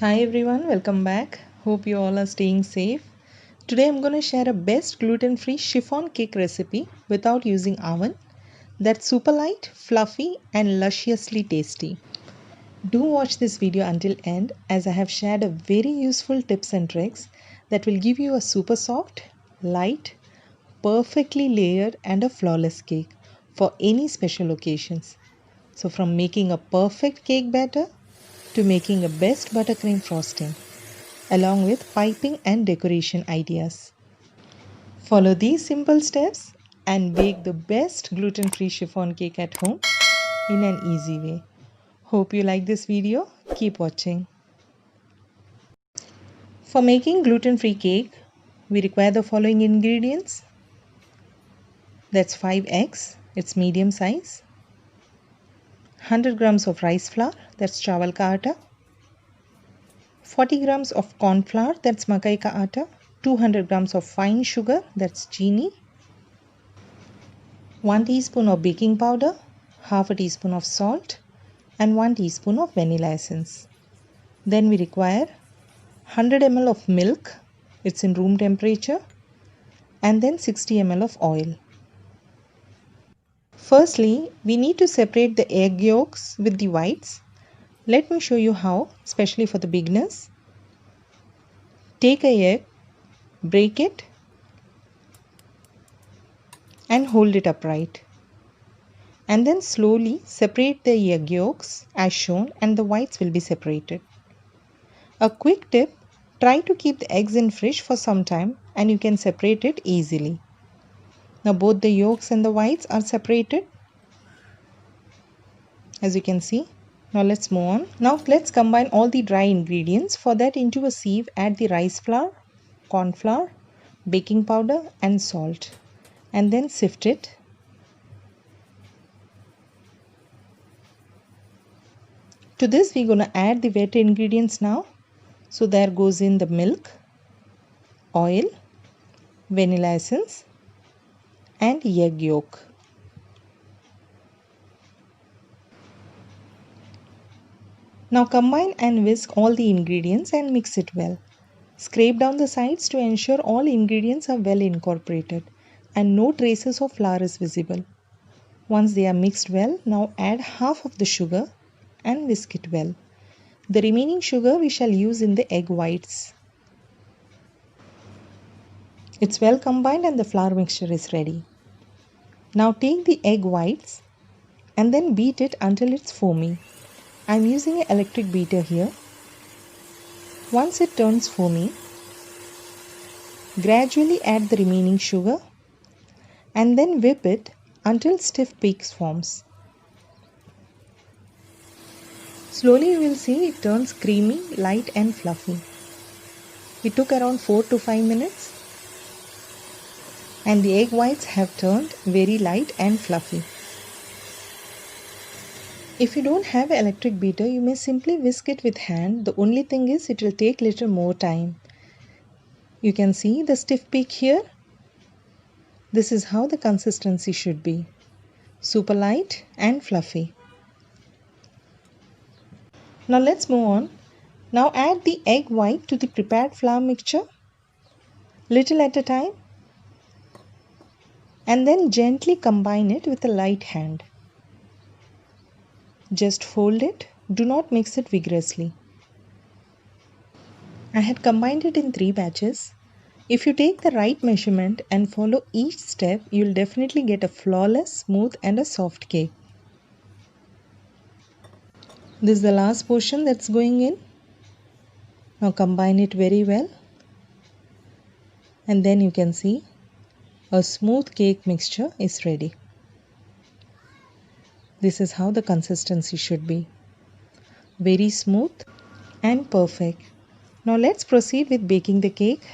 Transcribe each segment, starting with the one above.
Hi everyone, welcome back. Hope you all are staying safe. Today I'm going to share a best gluten-free chiffon cake recipe without using oven that's super light, fluffy and lusciously tasty. Do watch this video until end as I have shared a very useful tips and tricks that will give you a super soft, light, perfectly layered and a flawless cake for any special occasions. So from making a perfect cake batter to making a best buttercream frosting along with piping and decoration ideas. Follow these simple steps and bake the best gluten-free chiffon cake at home in an easy way. Hope you like this video. Keep watching. For making gluten-free cake, we require the following ingredients. That's 5 eggs, it's medium size. 100 grams of rice flour, that's chawal ka atta. 40 grams of corn flour, that's makai ka atta. 200 grams of fine sugar, that's chini. 1 teaspoon of baking powder, half a teaspoon of salt and 1 teaspoon of vanilla essence. Then we require 100 ml of milk, it's in room temperature, and then 60 ml of oil. Firstly, we need to separate the egg yolks with the whites. Let me show you how, especially for the beginners. Take a egg, break it and hold it upright. And then slowly separate the egg yolks as shown and the whites will be separated. A quick tip, try to keep the eggs in fridge for some time and you can separate it easily. Now both the yolks and the whites are separated as you can see. Now let's move on. Now let's combine all the dry ingredients. For that, into a sieve add the rice flour, corn flour, baking powder and salt and then sift it. To this we're going to add the wet ingredients now. So there goes in the milk, oil, vanilla essence and egg yolk. Now combine and whisk all the ingredients and mix it well. Scrape down the sides to ensure all ingredients are well incorporated and no traces of flour is visible. Once they are mixed well, now add half of the sugar and whisk it well. The remaining sugar we shall use in the egg whites. It's well combined and the flour mixture is ready. Now take the egg whites and then beat it until it's foamy. I'm using an electric beater here. Once it turns foamy, gradually add the remaining sugar and then whip it until stiff peaks forms. Slowly you will see it turns creamy, light and fluffy. It took around 4 to 5 minutes and the egg whites have turned very light and fluffy. If you don't have an electric beater, you may simply whisk it with hand. The only thing is it will take little more time. You can see the stiff peak here. This is how the consistency should be. Super light and fluffy. Now let's move on. Now add the egg white to the prepared flour mixture, little at a time, and then gently combine it with a light hand. Just fold it, do not mix it vigorously. I had combined it in 3 batches. If you take the right measurement and follow each step, you will definitely get a flawless, smooth and a soft cake. This is the last portion that's going in. Now combine it very well. And then you can see a smooth cake mixture is ready. This is how the consistency should be. Very smooth and perfect. Now let's proceed with baking the cake.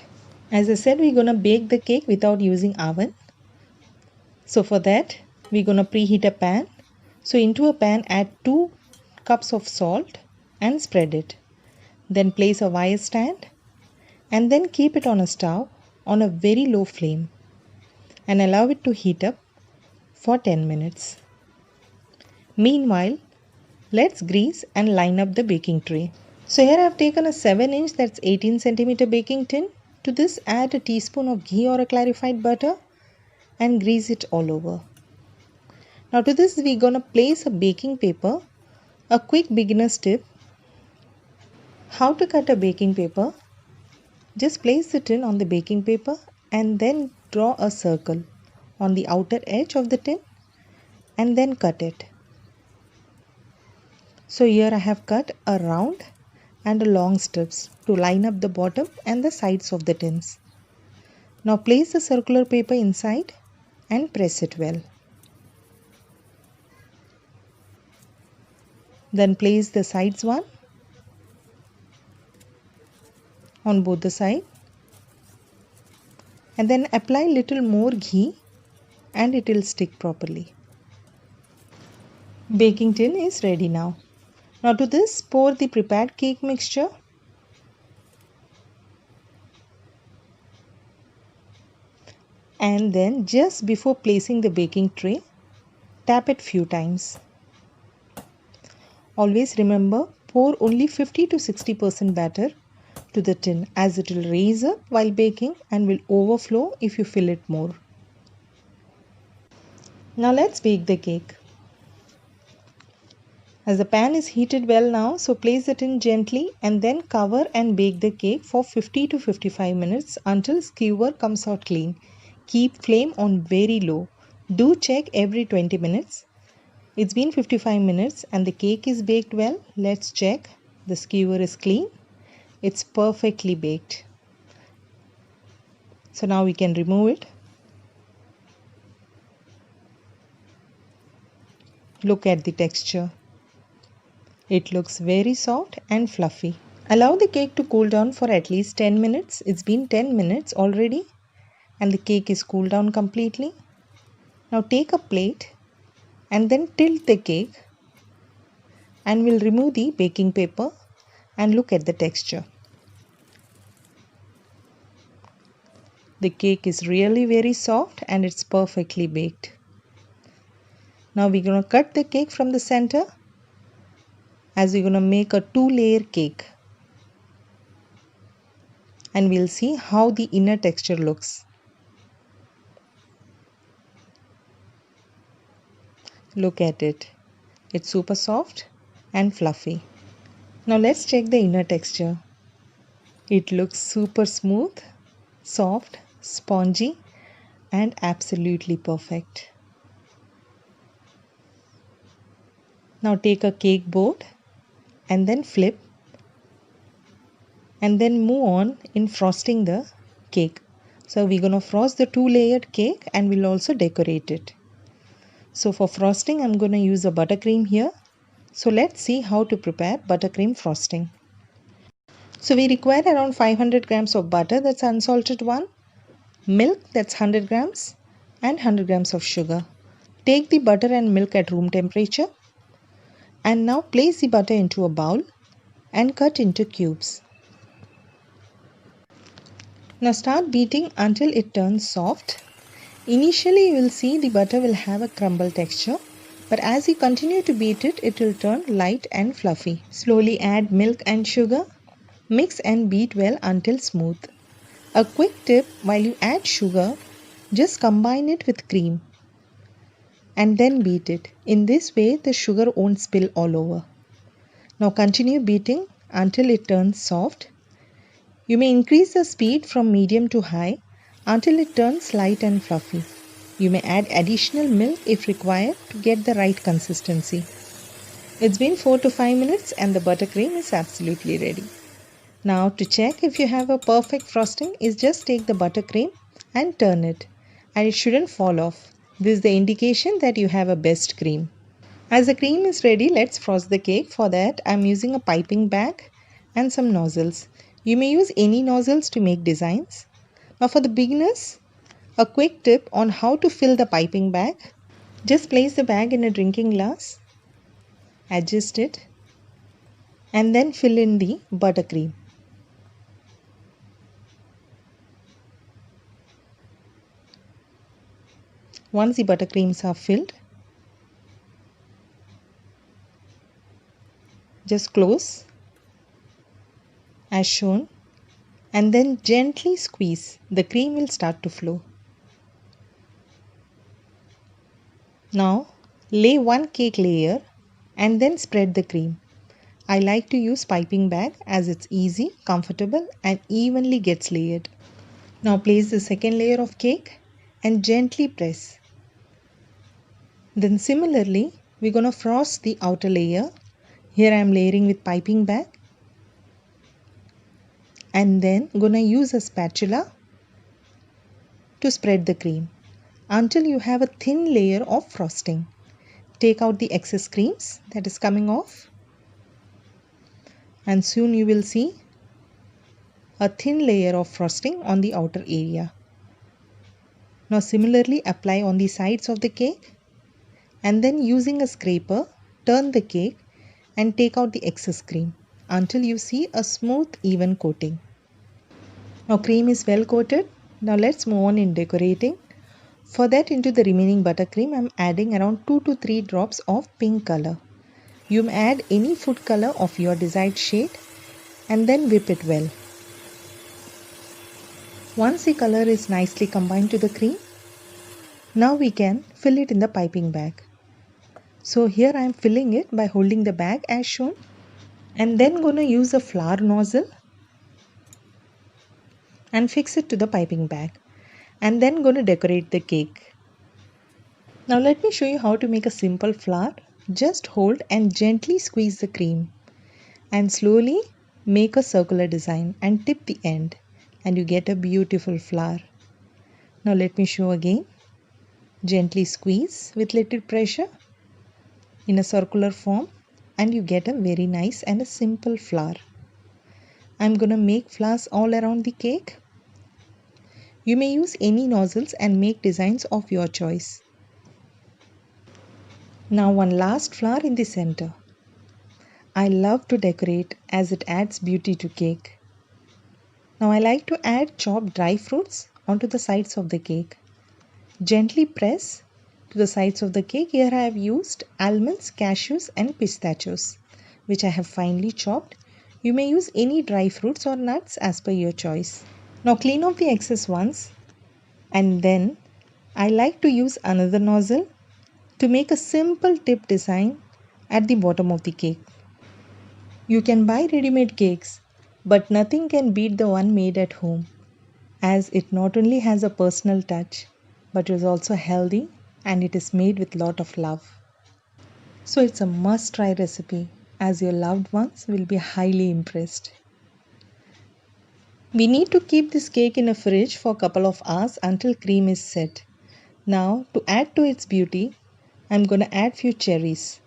As I said, we're going to bake the cake without using oven. So for that, we're going to preheat a pan. So into a pan, add 2 cups of salt and spread it. Then place a wire stand and then keep it on a stove on a very low flame and allow it to heat up for 10 minutes. Meanwhile, let's grease and line up the baking tray. So here I have taken a 7-inch, that's 18 centimeter baking tin. To this add a teaspoon of ghee or a clarified butter and grease it all over. Now to this we're gonna place a baking paper. A quick beginner's tip. How to cut a baking paper? Just place the tin on the baking paper and then draw a circle on the outer edge of the tin and then cut it. So here I have cut a round and a long strips to line up the bottom and the sides of the tins. Now place the circular paper inside and press it well. Then place the sides one on both the sides and then apply little more ghee and it will stick properly. Baking tin is ready now. Now to this pour the prepared cake mixture. And then just before placing the baking tray, tap it few times. Always remember, pour only 50 to 60% batter to the tin as it will raise up while baking and will overflow if you fill it more. Now let's bake the cake. As the pan is heated well now, so place the tin gently and then cover and bake the cake for 50 to 55 minutes until skewer comes out clean. Keep flame on very low. Do check every 20 minutes. It's been 55 minutes and the cake is baked well. Let's check. The skewer is clean. It's perfectly baked. So now we can remove it. Look at the texture. It looks very soft and fluffy. Allow the cake to cool down for at least 10 minutes. It's been 10 minutes already and the cake is cooled down completely. Now take a plate and then tilt the cake and we'll remove the baking paper and look at the texture. The cake is really very soft and it's perfectly baked. Now we're going to cut the cake from the center as we're going to make a 2-layer cake. And we'll see how the inner texture looks. Look at it. It's super soft and fluffy. Now let's check the inner texture. It looks super smooth, soft, spongy and absolutely perfect. Now take a cake board and then flip and then move on in frosting the cake. So we're going to frost the 2-layered cake and we'll also decorate it. So for frosting, I'm going to use a buttercream here. So let's see how to prepare buttercream frosting. So we require around 500 grams of butter, that's unsalted one, milk, that's 100 grams, and 100 grams of sugar. Take the butter and milk at room temperature. And now place the butter into a bowl and cut into cubes. Now start beating until it turns soft. Initially you will see the butter will have a crumble texture, but as you continue to beat it, it will turn light and fluffy. Slowly add milk and sugar. Mix and beat well until smooth. A quick tip, while you add sugar, just combine it with cream and then beat it. In this way, the sugar won't spill all over. Now continue beating until it turns soft. You may increase the speed from medium to high until it turns light and fluffy. You may add additional milk if required to get the right consistency. It's been 4 to 5 minutes and the buttercream is absolutely ready. Now to check if you have a perfect frosting is just take the buttercream and turn it and it shouldn't fall off. This is the indication that you have a best cream. As the cream is ready, let's frost the cake. For that, I'm using a piping bag and some nozzles. You may use any nozzles to make designs. Now for the beginners, a quick tip on how to fill the piping bag. Just place the bag in a drinking glass, adjust it, and then fill in the buttercream. Once the buttercreams are filled, just close as shown, and then gently squeeze. The cream will start to flow. Now lay one cake layer and then spread the cream. I like to use piping bag as it's easy, comfortable and evenly gets layered. Now place the second layer of cake and gently press. Then similarly, we're going to frost the outer layer. Here I am layering with piping bag. And then going to use a spatula to spread the cream until you have a thin layer of frosting. Take out the excess creams that is coming off. And soon you will see a thin layer of frosting on the outer area. Now similarly apply on the sides of the cake. And then using a scraper, turn the cake and take out the excess cream until you see a smooth, even coating. Now cream is well coated. Now let's move on in decorating. For that, into the remaining buttercream, I am adding around 2 to 3 drops of pink color. You may add any food color of your desired shade and then whip it well. Once the color is nicely combined to the cream, now we can fill it in the piping bag. So here I am filling it by holding the bag as shown and then going to use a flower nozzle and fix it to the piping bag and then going to decorate the cake. Now let me show you how to make a simple flower. Just hold and gently squeeze the cream and slowly make a circular design and tip the end and you get a beautiful flower. Now let me show again. Gently squeeze with little pressure in a circular form and you get a very nice and a simple flower. I'm going to make flowers all around the cake. You may use any nozzles and make designs of your choice. Now one last flower in the center. I love to decorate as it adds beauty to cake. Now I like to add chopped dry fruits onto the sides of the cake. Gently press to the sides of the cake. Here I have used almonds, cashews and pistachios which I have finely chopped. You may use any dry fruits or nuts as per your choice. Now clean off the excess ones and then I like to use another nozzle to make a simple tip design at the bottom of the cake. You can buy ready-made cakes, but nothing can beat the one made at home, as it not only has a personal touch, but is also healthy and it is made with lot of love. So it's a must-try recipe, as your loved ones will be highly impressed. We need to keep this cake in a fridge for a couple of hours until cream is set. Now to add to its beauty, I'm going to add few cherries.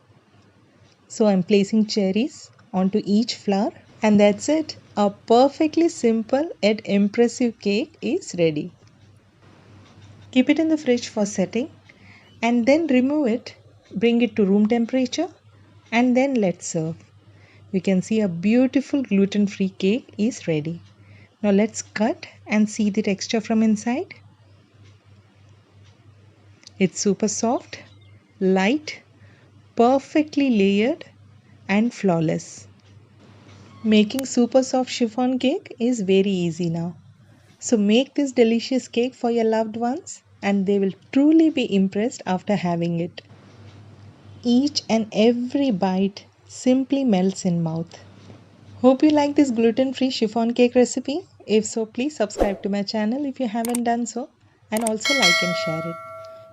So I'm placing cherries onto each flower and that's it. A perfectly simple yet impressive cake is ready. Keep it in the fridge for setting and then remove it, bring it to room temperature and then let's serve. You can see a beautiful gluten-free cake is ready. Now let's cut and see the texture from inside. It's super soft, light, perfectly layered and flawless. Making super soft chiffon cake is very easy now. So make this delicious cake for your loved ones and they will truly be impressed after having it. Each and every bite simply melts in mouth. Hope you like this gluten-free chiffon cake recipe. If so, please subscribe to my channel if you haven't done so and also like and share it.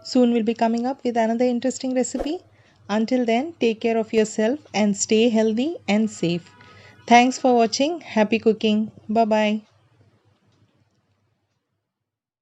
Soon we'll be coming up with another interesting recipe. Until then, take care of yourself and stay healthy and safe. Thanks for watching. Happy cooking. Bye-bye.